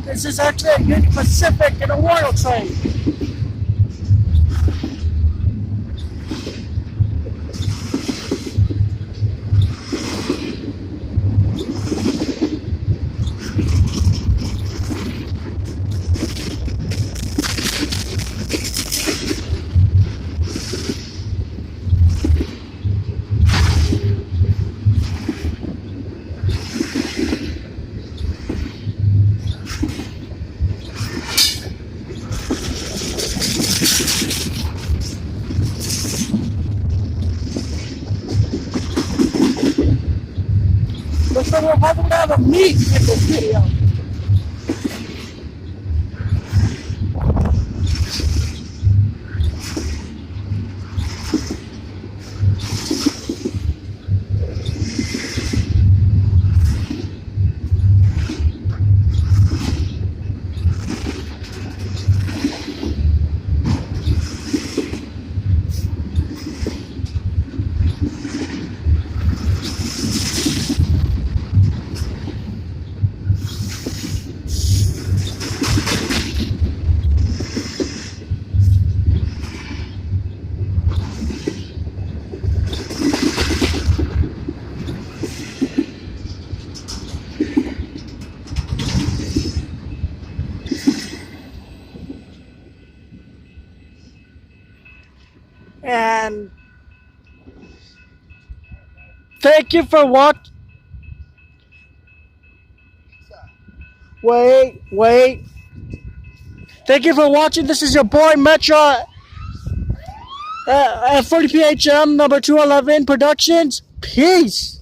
This is actually a Union Pacific and a Royal train. So we're probably gonna have a meet in this video. And thank you for watching. Wait. Thank you for watching. This is your boy Metro at 40 PHM number 211 Productions. Peace.